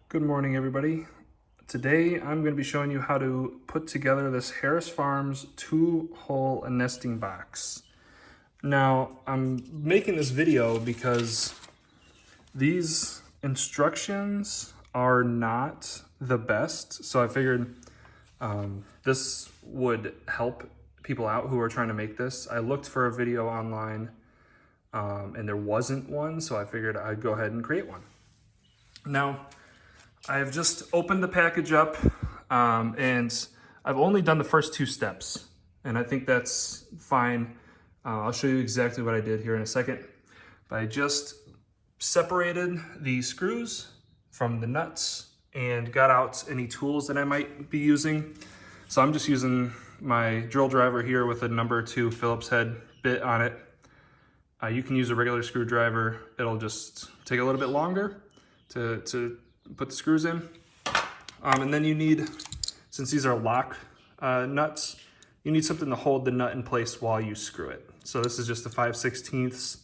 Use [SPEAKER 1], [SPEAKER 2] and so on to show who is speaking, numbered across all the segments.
[SPEAKER 1] Good morning, everybody. Today I'm going to be showing you how to put together this Harris Farms 2-hole nesting box. Now, I'm making this video because these instructions are not the best, so I figured this would help people out who are trying to make this. I looked for a video online and there wasn't one, so I figured I'd go ahead and create one. Now, I've just opened the package up and I've only done the first 2 steps, and I think that's fine. I'll show you exactly what I did here in a second. But I just separated the screws from the nuts and got out any tools that I might be using. So I'm just using my drill driver here with a number 2 Phillips head bit on it. You can use a regular screwdriver. It'll just take a little bit longer to put the screws in. And then you need, since these are lock nuts, you need something to hold the nut in place while you screw it. So this is just a 5/16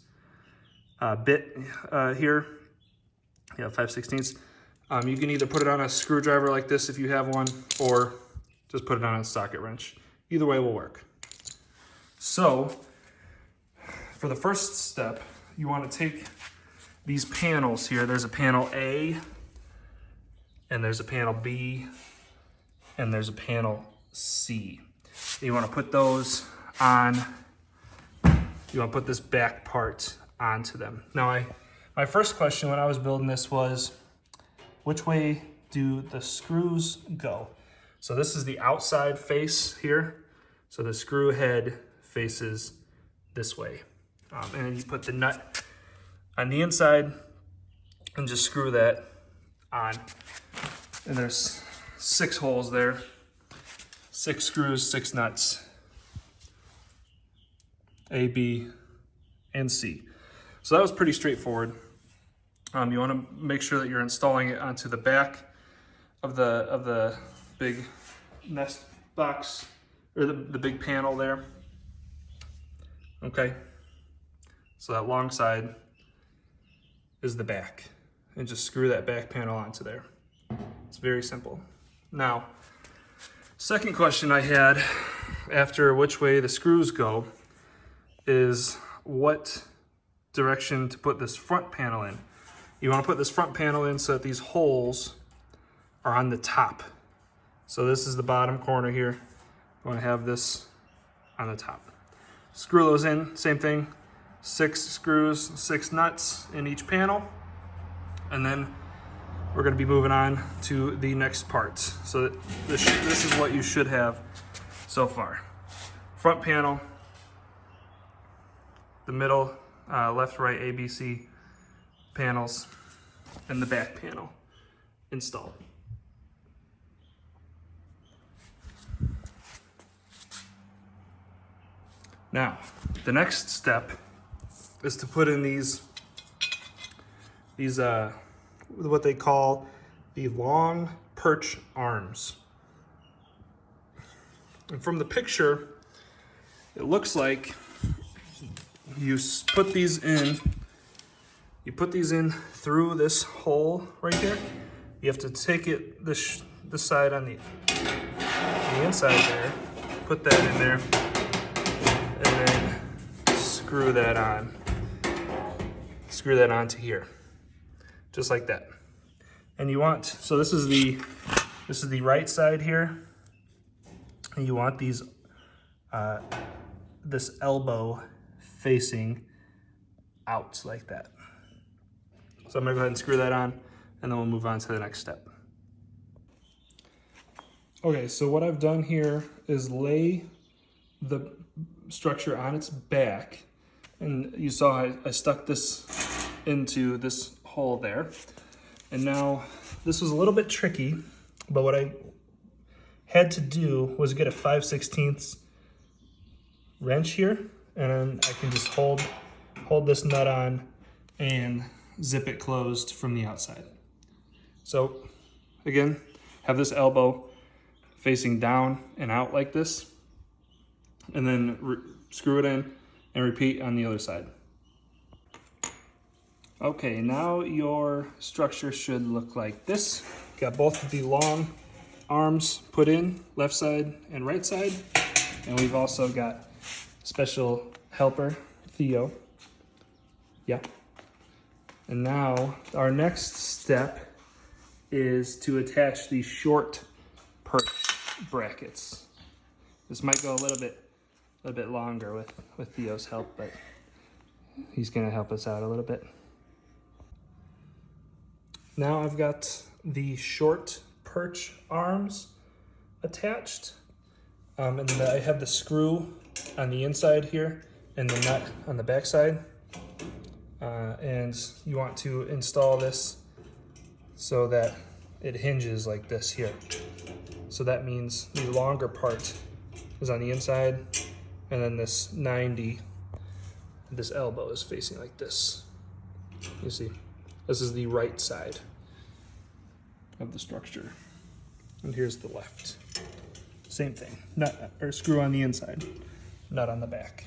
[SPEAKER 1] bit here. Yeah, 5/16. You can either put it on a screwdriver like this if you have one, or just put it on a socket wrench. Either way will work. So for the first step, you want to take these panels here. There's a panel A, and there's a panel B, and there's a panel C. You want to put those on, you want to put this back part onto them. Now, my first question when I was building this was, which way do the screws go? So this is the outside face here. So the screw head faces this way. And then you put the nut on the inside and just screw that on. And there's 6 holes there, 6 screws, 6 nuts, A, B, and C. So that was pretty straightforward. You want to make sure that you're installing it onto the back of the big nest box, or the big panel there. Okay, so that long side is the back, and just screw that back panel onto there. It's very simple. Now, second question I had after which way the screws go is what direction to put this front panel in. You want to put this front panel in so that these holes are on the top. So this is the bottom corner here. You want to have this on the top. Screw those in, same thing. 6 screws, 6 nuts in each panel. And then we're going to be moving on to the next part. So this is what you should have so far. Front panel, the middle, left, right, A, B, C panels, and the back panel installed. Now, the next step is to put in these what they call the long perch arms. And from the picture, it looks like you put these in through this hole right here. You have to take it this side on the inside there, put that in there, and then screw that on. Screw that onto here, just like that. And you want, so this is the right side here, and you want these this elbow facing out like that. So I'm gonna go ahead and screw that on, and then we'll move on to the next step. Okay, so what I've done here is lay the structure on its back, and you saw I stuck this into this hole there. And now this was a little bit tricky, but what I had to do was get a 5/16 wrench here, and I can just hold this nut on and zip it closed from the outside. So again, have this elbow facing down and out like this, and then screw it in and repeat on the other side. Okay, now your structure should look like this. Got both of the long arms put in, left side and right side. And we've also got special helper, Theo. Yeah. And now our next step is to attach these short perch brackets. This might go a little bit longer with Theo's help, but he's gonna help us out a little bit. Now I've got the short perch arms attached. And then I have the screw on the inside here and the nut on the back side. And you want to install this so that it hinges like this here. So that means the longer part is on the inside, and then this 90, this elbow is facing like this. You see, this is the right side of the structure. And here's the left. Same thing, nut or screw on the inside, nut on the back.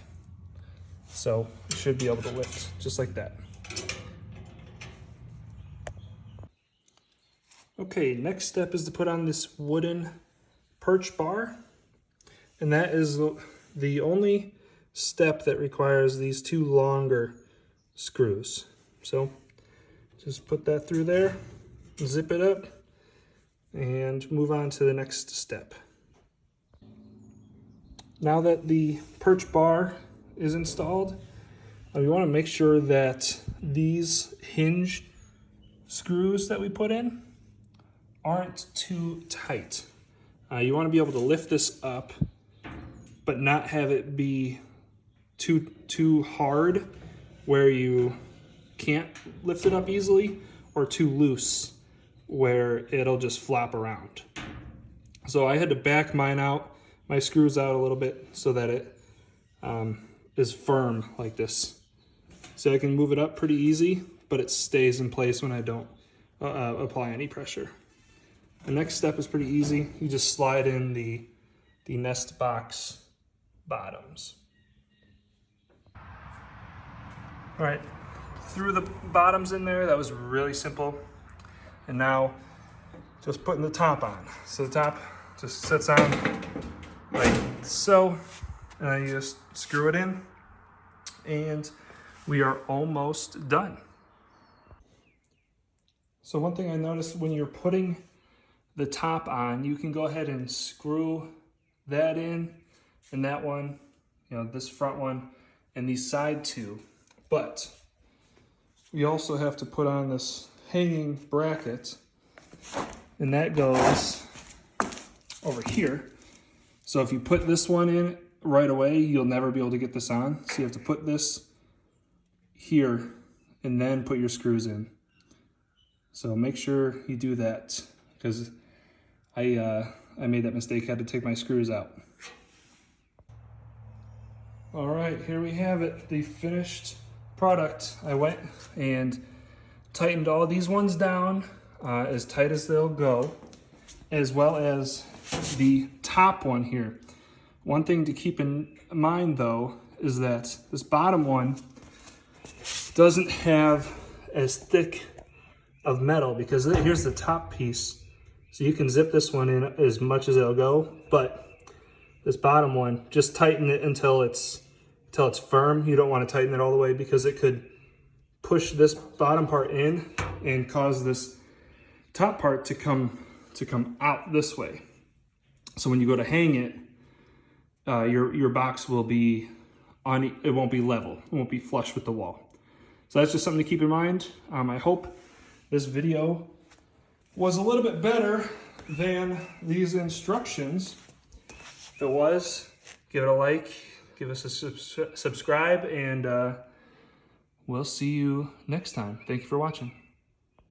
[SPEAKER 1] So you should be able to lift just like that. Okay, next step is to put on this wooden perch bar. And that is the only step that requires these two longer screws. So just put that through there, zip it up, and move on to the next step. Now that the perch bar is installed, we want to make sure that these hinge screws that we put in aren't too tight. You want to be able to lift this up, but not have it be too hard where you can't lift it up easily, or too loose where it'll just flop around. So I had to back my screws out a little bit so that it is firm like this. So I can move it up pretty easy, but it stays in place when I don't apply any pressure. The next step is pretty easy. You just slide in the nest box bottoms. All right, threw the bottoms in there. That was really simple. And now just putting the top on. So the top just sits on like so, and then you just screw it in, and we are almost done. So one thing I noticed when you're putting the top on, you can go ahead and screw that in, and that one, this front one, and these side two. But we also have to put on this hanging bracket, and that goes over here. So if you put this one in right away, you'll never be able to get this on. So you have to put this here and then put your screws in. So make sure you do that, because I made that mistake. I had to take my screws out. All right, here we have it, the finished product. I went and tightened all these ones down as tight as they'll go, as well as the top one here. One thing to keep in mind though is that this bottom one doesn't have as thick of metal, because here's the top piece. So you can zip this one in as much as it'll go, but this bottom one, just tighten it until it's firm. You don't want to tighten it all the way, because it could push this bottom part in and cause this top part to come out this way. So when you go to hang it, your box will be it won't be level. It won't be flush with the wall. So that's just something to keep in mind. I hope this video was a little bit better than these instructions. If it was, give it a like, give us a subscribe, and we'll see you next time. Thank you for watching.